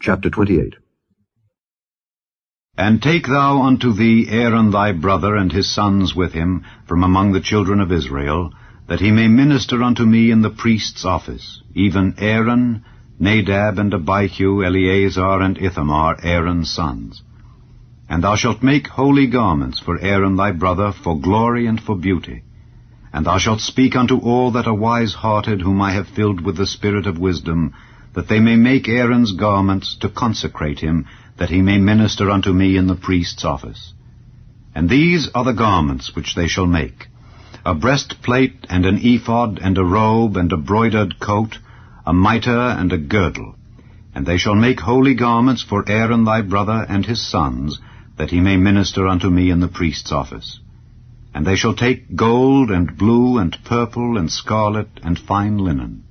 Chapter 28. And take thou unto thee Aaron thy brother and his sons with him from among the children of Israel, that he may minister unto me in the priest's office, even Aaron, Nadab, and Abihu, Eleazar, and Ithamar, Aaron's sons. And thou shalt make holy garments for Aaron thy brother, for glory and for beauty. And thou shalt speak unto all that are wise-hearted, whom I have filled with the spirit of wisdom, that they may make Aaron's garments to consecrate him, that he may minister unto me in the priest's office. And these are the garments which they shall make: a breastplate, and an ephod, and a robe, and a broidered coat, a mitre, and a girdle. And they shall make holy garments for Aaron thy brother and his sons, that he may minister unto me in the priest's office. And they shall take gold, and blue, and purple, and scarlet, and fine linen.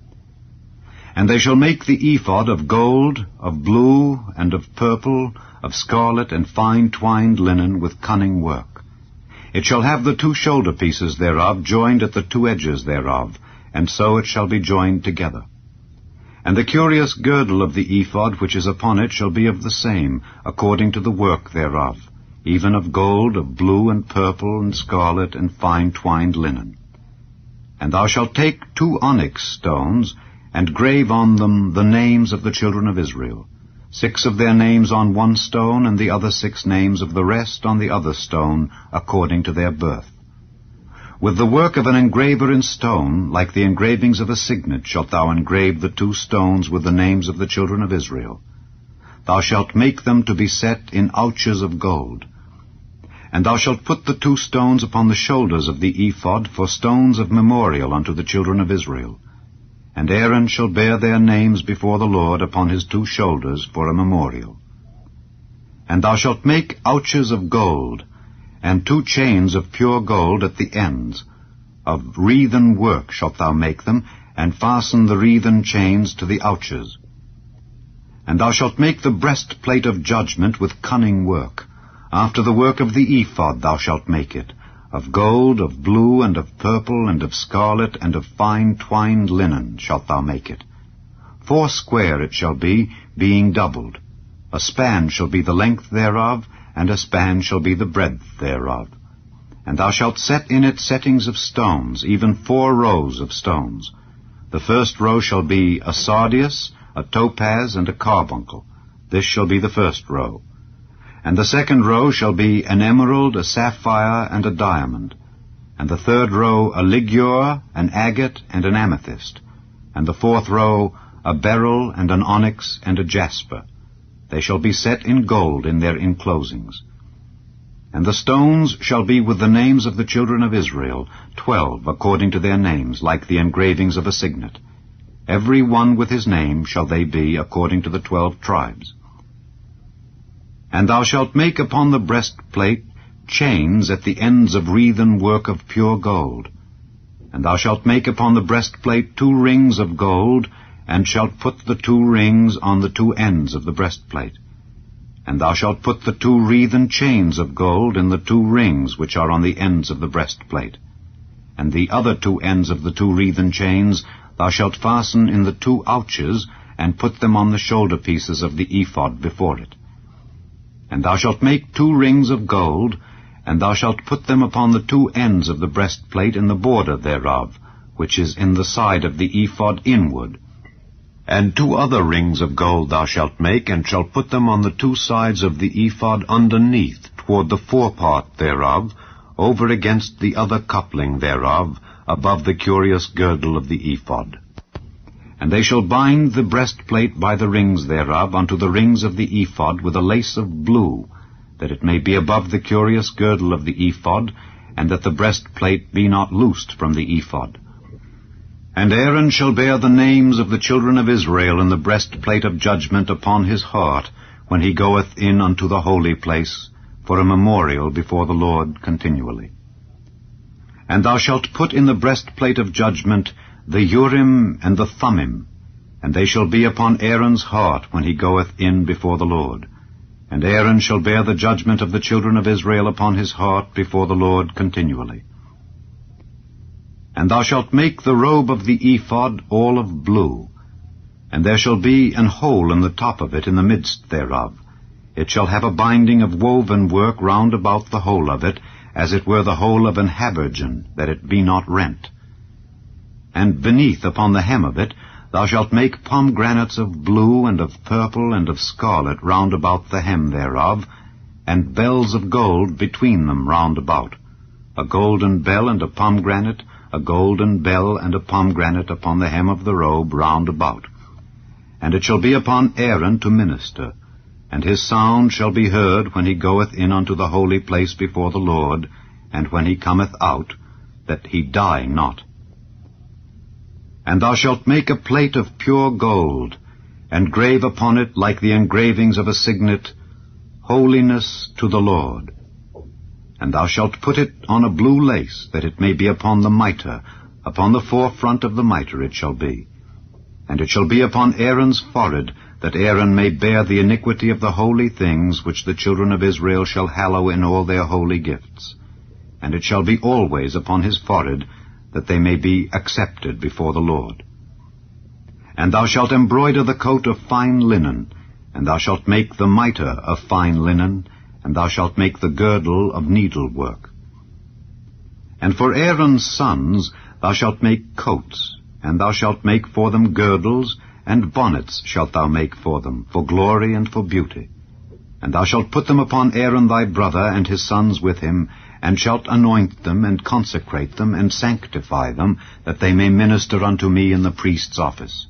And they shall make the ephod of gold, of blue, and of purple, of scarlet, and fine twined linen with cunning work. It shall have the two shoulder pieces thereof joined at the two edges thereof, and so it shall be joined together. And the curious girdle of the ephod which is upon it shall be of the same, according to the work thereof, even of gold, of blue, and purple, and scarlet, and fine twined linen. And thou shalt take 2 onyx stones, and grave on them the names of the children of Israel, 6 of their names on one stone, and the other 6 names of the rest on the other stone, according to their birth. With the work of an engraver in stone, like the engravings of a signet, shalt thou engrave the 2 stones with the names of the children of Israel. Thou shalt make them to be set in ouches of gold. And thou shalt put the 2 stones upon the shoulders of the ephod for stones of memorial unto the children of Israel. And Aaron shall bear their names before the Lord upon his 2 shoulders for a memorial. And thou shalt make ouches of gold, and 2 chains of pure gold at the ends. Of wreathen work shalt thou make them, and fasten the wreathen chains to the ouches. And thou shalt make the breastplate of judgment with cunning work. After the work of the ephod thou shalt make it, of gold, of blue, and of purple, and of scarlet, and of fine twined linen shalt thou make it. 4 square it shall be, being doubled. A span shall be the length thereof, and a span shall be the breadth thereof. And thou shalt set in it settings of stones, even 4 rows of stones. The first row shall be a sardius, a topaz, and a carbuncle. This shall be the first row. And the second row shall be an emerald, a sapphire, and a diamond. And the third row a ligure, an agate, and an amethyst. And the 4th row a beryl, and an onyx, and a jasper. They shall be set in gold in their enclosings. And the stones shall be with the names of the children of Israel, 12 according to their names, like the engravings of a signet. Every one with his name shall they be, according to the 12 tribes. And thou shalt make upon the breastplate chains at the ends of wreathen work of pure gold. And thou shalt make upon the breastplate 2 rings of gold, and shalt put the 2 rings on the 2 ends of the breastplate. And thou shalt put the 2 wreathen chains of gold in the 2 rings which are on the ends of the breastplate. And the other 2 ends of the 2 wreathen chains thou shalt fasten in the 2 ouches, and put them on the shoulder pieces of the ephod before it. And thou shalt make 2 rings of gold, and thou shalt put them upon the 2 ends of the breastplate in the border thereof, which is in the side of the ephod inward. And 2 other rings of gold thou shalt make, and shalt put them on the 2 sides of the ephod underneath, toward the forepart thereof, over against the other coupling thereof, above the curious girdle of the ephod. And they shall bind the breastplate by the rings thereof unto the rings of the ephod with a lace of blue, that it may be above the curious girdle of the ephod, and that the breastplate be not loosed from the ephod. And Aaron shall bear the names of the children of Israel in the breastplate of judgment upon his heart, when he goeth in unto the holy place, for a memorial before the Lord continually. And thou shalt put in the breastplate of judgment the Urim and the Thummim, and they shall be upon Aaron's heart when he goeth in before the Lord. And Aaron shall bear the judgment of the children of Israel upon his heart before the Lord continually. And thou shalt make the robe of the ephod all of blue, And there shall be an hole in the top of it in the midst thereof. It shall have a binding of woven work round about the hole of it, as it were the hole of an habergeon, that it be not rent. And beneath upon the hem of it thou shalt make pomegranates of blue, and of purple, and of scarlet round about the hem thereof, and bells of gold between them round about, a golden bell and a pomegranate, a golden bell and a pomegranate upon the hem of the robe round about. And it shall be upon Aaron to minister, and his sound shall be heard when he goeth in unto the holy place before the Lord, and when he cometh out, that he die not. And thou shalt make a plate of pure gold, and grave upon it, like the engravings of a signet, Holiness to the Lord. And thou shalt put it on a blue lace, that it may be upon the mitre, upon the forefront of the mitre it shall be. And it shall be upon Aaron's forehead, that Aaron may bear the iniquity of the holy things which the children of Israel shall hallow in all their holy gifts. And it shall be always upon his forehead, that they may be accepted before the Lord. And thou shalt embroider the coat of fine linen, and thou shalt make the mitre of fine linen, and thou shalt make the girdle of needlework. And for Aaron's sons thou shalt make coats, and thou shalt make for them girdles, and bonnets shalt thou make for them, for glory and for beauty. And thou shalt put them upon Aaron thy brother and his sons with him, and shalt anoint them, and consecrate them, and sanctify them, that they may minister unto me in the priest's office.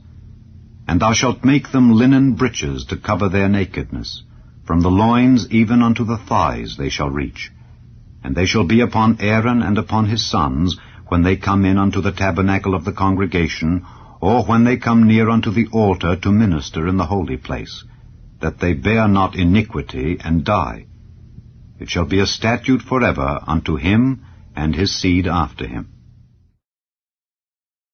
And thou shalt make them linen breeches to cover their nakedness. From the loins even unto the thighs they shall reach. And they shall be upon Aaron and upon his sons, when they come in unto the tabernacle of the congregation, or when they come near unto the altar to minister in the holy place, that they bear not iniquity and die. It shall be a statute forever unto him and his seed after him.